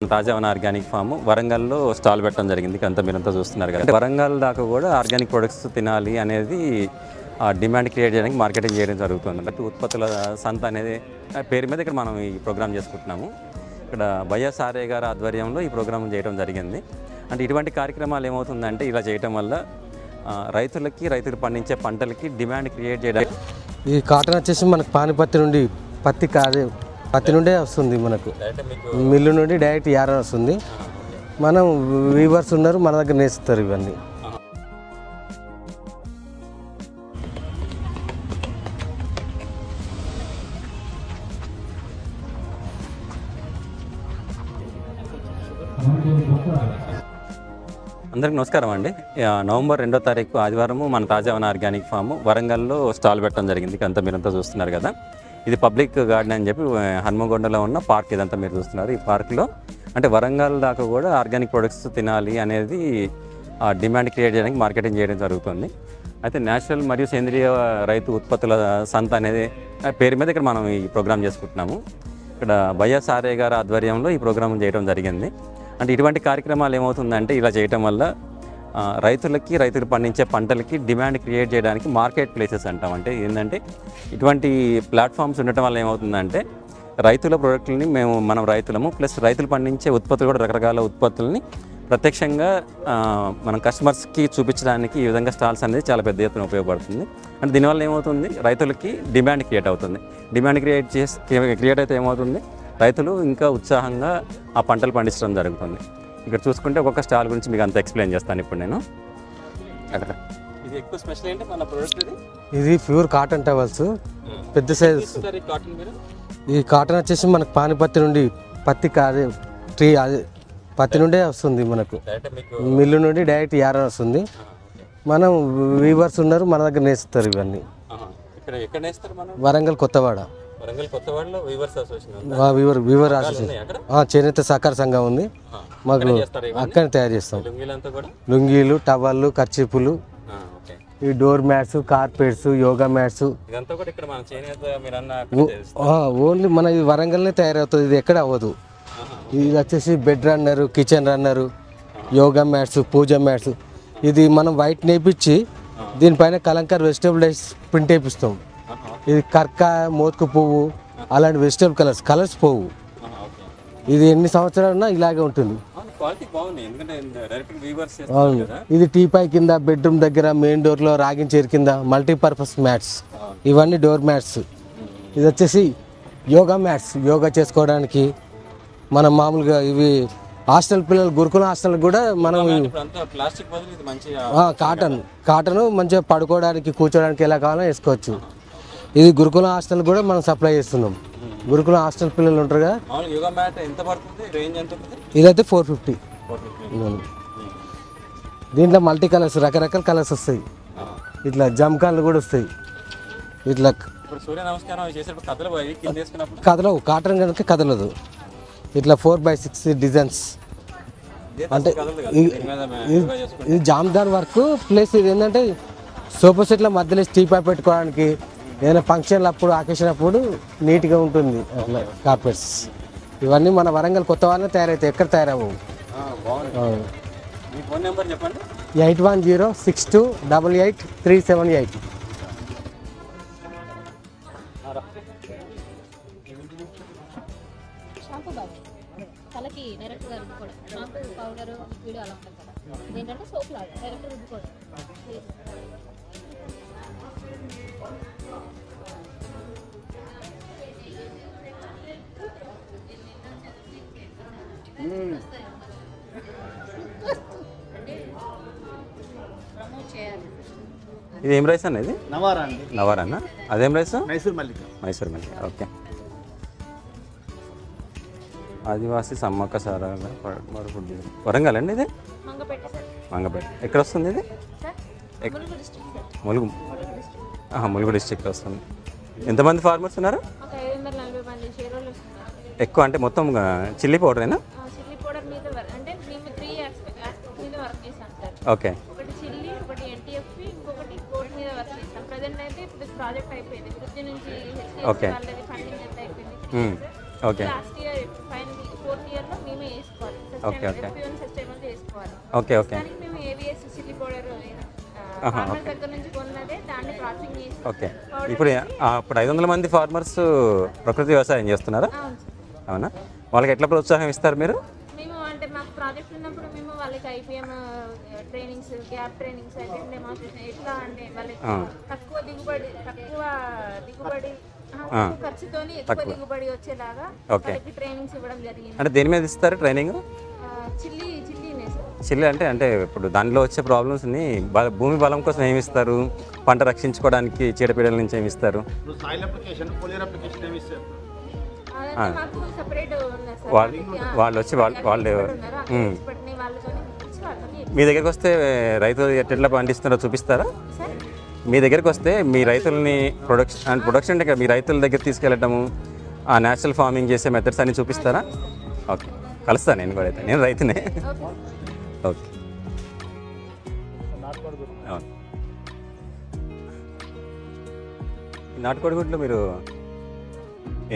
తాజావన organic form వరంగల్లో stall పెట్టడం జరిగింది. అంతా మీరంతా చూస్తున్నారు కదా. వరంగల్ దాకా కూడా ఆర్గానిక్ ప్రొడక్ట్స్ తినాలి అనేది డిమాండ్ క్రియేట్ చేయడానికి మార్కెటింగ్ చేయడం జరుగుతుంది. ప్రతి ఉత్పత్తుల సంత అనేది పేరు మీద ఇక్కడ మనం ఈ ప్రోగ్రామ్ చేసుకుంటున్నాము. ఇక్కడ వైఎస్ఆర్ఏ గారి ఆధ్వర్యంలో ఈ ప్రోగ్రామ్ చేయడం జరిగింది. అంటే ఇటువంటి కార్యక్రమాలు ఏమవుతుందంటే ఇలా చేయడం వల్ల రైతులు పండించే పంటలకి డిమాండ్ క్రియేట్ చేయడానికి ఈ కాటన్ వచ్చేసి మనకు పానిపత్తి నుండి పత్తి నుండే వస్తుంది. మనకు మిల్లు నుండి డైరెక్ట్ యారన్ వస్తుంది. మనం వీవర్స్ ఉన్నారు, మన దగ్గర నేస్తారు ఇవన్నీ. అందరికీ నమస్కారం అండి. నవంబర్ 2వ తారీఖు ఆదివారం మన తాజావన ఆర్గానిక్ ఫామ్ వరంగల్లో స్టాల్ పెట్టడం జరిగింది. అంతా మీరంతా చూస్తున్నారు కదా. ఇది పబ్లిక్ గార్డెన్ అని చెప్పి హనుమగొండలో ఉన్న పార్క్ ఇదంతా మీరు చూస్తున్నారు. ఈ పార్క్లో అంటే వరంగల్ దాకా కూడా ఆర్గానిక్ ప్రొడక్ట్స్ తినాలి అనేది డిమాండ్ క్రియేట్ చేయడానికి మార్కెటింగ్ చేయడం జరుగుతుంది. అయితే నేచురల్ మరియు సేంద్రియ రైతు ఉత్పత్తుల సంత అనేది పేరు మీద ఇక్కడ మనం ఈ ప్రోగ్రామ్ చేసుకుంటున్నాము. ఇక్కడ వైఎస్ఆర్ఏ గారి ఆధ్వర్యంలో ఈ ప్రోగ్రామ్ చేయడం జరిగింది. అంటే ఇటువంటి కార్యక్రమాలు ఏమవుతుందంటే ఇలా చేయడం వల్ల రైతులు పండించే పంటలకి డిమాండ్ క్రియేట్ చేయడానికి మార్కెట్ ప్లేసెస్ అంటాం. అంటే ఏంటంటే ఇటువంటి ప్లాట్ఫామ్స్ ఉండటం వల్ల ఏమవుతుందంటే రైతుల ప్రోడక్ట్లని మనం రైతులము ప్లస్ రైతులు పండించే ఉత్పత్తులు కూడా రకరకాల ఉత్పత్తులని ప్రత్యక్షంగా మనం కస్టమర్స్కి చూపించడానికి ఈ విధంగా స్టాల్స్ అనేది చాలా పెద్ద ఎత్తున ఉపయోగపడుతుంది. అంటే దీనివల్ల ఏమవుతుంది, రైతులకి డిమాండ్ క్రియేట్ అవుతుంది. డిమాండ్ క్రియేట్ అయితే ఏమవుతుంది, రైతులు ఇంకా ఉత్సాహంగా ఆ పంటలు పండించడం జరుగుతుంది. ఇక్కడ చూసుకుంటే ఒక్కొక్క స్టాల్ గురించి మీకు అంతా ఎక్స్ప్లెయిన్ చేస్తాను ఇప్పుడు నేను. అక్కడ ఇది ఎక్కువ స్పెషల్ ఏంటి మన ప్రోడక్ట్? ఇది ప్యూర్ కాటన్ టవల్స్, పెద్ద సైజ్. ఈ కాటన్ వచ్చేసి మనకు పానిపత్తి నుండి పత్తి నుండే వస్తుంది. మనకు మిల్లు నుండి డైరెక్ట్ యారన్ వస్తుంది. మనం వీవర్స్ ఉన్నారు, మన దగ్గర నేస్తారు ఇవన్నీ. వరంగల్ కొత్తవాడ వీవర్ అసోసియేషన్, చేనేత సహకార సంఘం ఉంది మాకు. అక్కడ తయారు చేస్తాం లుంగీలు, టవళ్ళు, కర్చీపులు, ఈ door mats, carpets, yoga mats. Only మన ఇది వరంగల్నే తయారవుతుంది, ఇది ఎక్కడ అవ్వదు. ఇది వచ్చేసి bed runner, kitchen runner, yoga mats, puja mats. ఇది మనం వైట్ నేపించి దీనిపైన కలంకార్ వెజిటేబుల్ డైస్ ప్రింట్ వేపిస్తాం. ఇది కర్క, మోతుకు పువ్వు, అలాంటి వెజిటేబుల్ కలర్స్ పోవు. ఇది ఎన్ని సంవత్సరాలున్నా ఇలాగే ఉంటుంది. అవును, ఇది టీపై కింద, బెడ్రూమ్ దగ్గర, మెయిన్ డోర్లో, రాగిన్ చైర్ కింద మల్టీపర్పస్ మ్యాట్స్. ఇవన్నీ డోర్ మ్యాట్స్. ఇది వచ్చేసి యోగా మ్యాట్స్, యోగా చేసుకోవడానికి. మనం మామూలుగా ఇవి హాస్టల్ పిల్లలు, గురుకుల హాస్టల్ కూడా మనం కాటన్ మంచిగా పడుకోవడానికి, కూర్చోడానికి ఎలా కావాలో వేసుకోవచ్చు. ఇది గురుకుల హాస్టల్ కూడా మనం సప్లై చేస్తున్నాం. గురుకుల హాస్టల్ పిల్లలు ఉంటారు కదా. ఇదైతే 450. దీంట్లో మల్టీ కలర్స్, రకరకాల కలర్స్ వస్తాయి. ఇట్లా జమ్కాన్లు కూడా వస్తాయి. ఇట్లా కదలవు, కాటన్ కనుక కదలదు. ఇట్లా 4x6 డిజైన్స్. అంటే ఇది జామ్దార్ వర్క్ ప్లస్ ఇది ఏంటంటే సోఫా సెట్ల మధ్యలో టీపై పెట్టుకోవడానికి, ఏదైనా ఫంక్షన్లు అప్పుడు, అకేషన్ అప్పుడు నీట్గా ఉంటుంది. అట్లా కార్పెట్స్ ఇవన్నీ మన వరంగల్ కొత్త వాళ్ళనే తయారవుతాయి, ఎక్కడ తయారవు. 8106288378. తలకి డైరెక్ట్గా రుద్దుకోవడం, షాంపూ, పౌడరు, లిక్విడ్ అలా ఉంటుంది కదా. ఇదేంటంటే సోప్ లాగా డైరెక్ట్ రుద్దుకోవడం. ఇది ఏం రైస్ అన్న? ఇది నవారా అన్న. అదేం రైస్? మైసూర్ మల్లిక. ఓకే. ఆదివాసీ సమ్మక్క సారాల వరంగల్ అండి. ఇది మంగపేట. ఎక్కడ వస్తుంది ఇది? ములుగు డిస్ట్రిక్ట్ వస్తుంది. ఎంతమంది ఫార్మర్స్ ఉన్నారు? ఎక్కువ అంటే మొత్తం చిల్లీ పౌడరేనా? Okay. Okay. Okay. Last year final 4th year లో మేమే చేసుకోవాలి. Okay, okay. సస్టైనబుల్ చేసుకోవాలి. Okay, okay. దానికి మేము ఏవిఎస్ చిల్లీ పౌడర్ ఫార్మర్ దగ్గర నుంచి కొన్నదే దాన్ని ప్రాసెసింగ్ చేసి ఓకే. ఇప్పుడు 500 మంది ఫార్మర్స్ ప్రకృతి వ్యవసాయం చేస్తున్నారా? అవును సార్. అవునా? వాళ్ళకి ఎట్లా ప్రోత్సాహం ఇస్తారు మీరు? మేము అంటే మాకు ప్రాజెక్ట్ ఉన్నప్పుడు మేము వాళ్ళకి ఐపీఎం ట్రైనింగ్స్, గ్యాప్ ట్రైనింగ్స్ అయితే డెమాన్స్ట్రేషన్ ఎట్లా అంటే వాళ్ళకి తక్కువ దిగుబడి ఖర్చుతోని ఎక్కువ దిగుబడి వచ్చేలాగా వాళ్ళకి ట్రైనింగ్స్ ఇవ్వడం జరిగింది. అంటే దేని మీద ఇస్తారు ట్రైనింగ్? చిల్లీనే సార్. చిల్లి అంటే ఇప్పుడు దానిలో వచ్చే ప్రాబ్లమ్స్ని భూమి బలం కోసం ఏమి ఇస్తారు, పంట రక్షించుకోవడానికి చీడపీడల నుంచి ఏమి ఇస్తారు? అదంతా మాకు సెపరేట్ ఉన్నారు సార్. వాళ్ళు వచ్చి వాళ్ళు ఎక్స్పర్ట్ని వాళ్ళతోని పిలిచి వాళ్ళని మీ దగ్గరికి వస్తే రైతులు ఎట్లా పండిస్తున్నారో చూపిస్తారా? సార్ మీ దగ్గరికి వస్తే మీ రైతుల్ని ప్రొడక్షన్ అంటే మీ రైతుల దగ్గర తీసుకెళ్ళటము, ఆ న్యాచురల్ ఫార్మింగ్ చేసే మెథడ్స్ అన్ని చూపిస్తారా? ఓకే, కలుస్తాను నేను కూడా. అయితే నేను రైతునే. ఓకే, అవును. నాటుకోడి గుడ్లు మీరు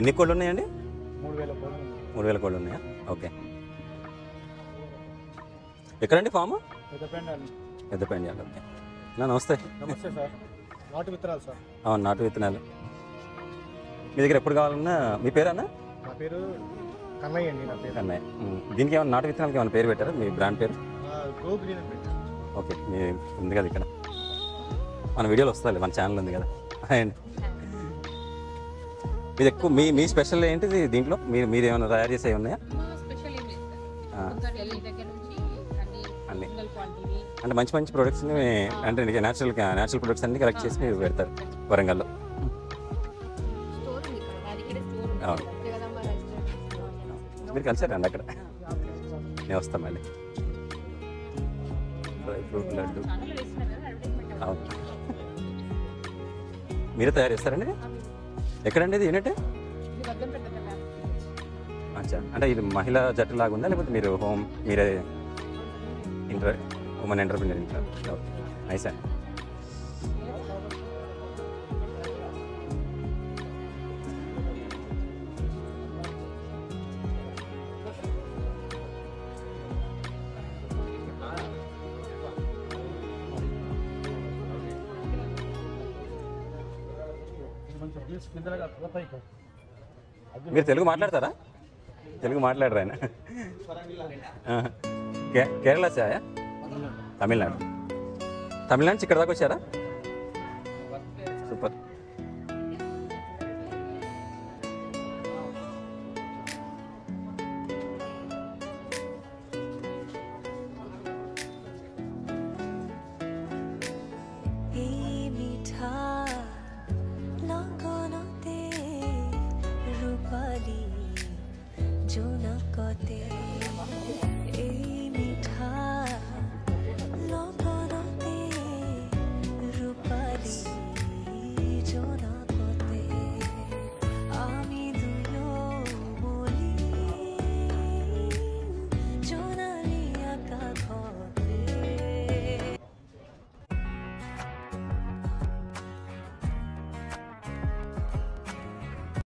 ఎన్ని కోళ్ళు ఉన్నాయండి? 3000 కోళ్ళు ఉన్నాయా? ఓకే. ఎక్కడండి ఫాము? పెద్దపెండ్యాల. ఓకే. నమస్తే. నమస్తే సార్. నాటు విత్తనాలు సార్. అవును, నాటు విత్తనాలు మీ దగ్గర ఎప్పుడు కావాలన్నా. మీ పేరేనా? నా పేరు కన్నయ్య అండి. నా పేరు కన్నయ్య. దీనికి ఏమైనా నాటు విత్తనాలకి ఏమైనా పేరు పెట్టారా? మీ బ్రాండ్ పేరు? గో గ్రీన్ అని పెట్టాను. ఓకే, మీ ఉంది కదా ఇక్కడ మన వీడియోలో వస్తుంది, మన ఛానల్ ఉంది కదా. అండి ఇది ఎక్కువ మీ స్పెషల్ ఏంటిది దీంట్లో? మీరు ఏమైనా తయారు చేసేవి ఉన్నాయా? స్పెషల్ ఏం లేదు సార్. దగ్గర నుంచి అన్ని సింగిల్ క్వాంటిటీ అంటే మంచి ప్రొడక్ట్స్ని అంటే న్యాచురల్ ప్రొడక్ట్స్ అన్ని కలెక్ట్ చేసి మీరు పెడతారు వరంగల్లో. స్టోర్ ఉంది ఇక్కడ. అది ఇక్కడ స్టోర్ ఉంది. అవును. జగదంబ రెస్టారెంట్. మీరు కలిసారండి అక్కడ? నేను వస్తాను మళ్ళీ. Dry fruit laddu. ఛానల్లో వేస్తున్నారు కదా అడ్వర్టైజ్మెంట్. అవును. మీరే తయారు చేస్తారండి? ఎక్కడండి ఇది యూనిట్? ఇది వద్దం పెట్టగలరా? అచ్చా, అంటే ఇది మహిళా జట్టు లాగా ఉందా, లేకపోతే మీరు మీరే women entrepreneur inter? Okay, nice అండి. మీరు తెలుగు మాట్లాడతారా? తెలుగు మాట్లాడరా ఆయన? కేరళ సాయా? తమిళనాడు నుంచి ఇక్కడ దాకా వచ్చారా?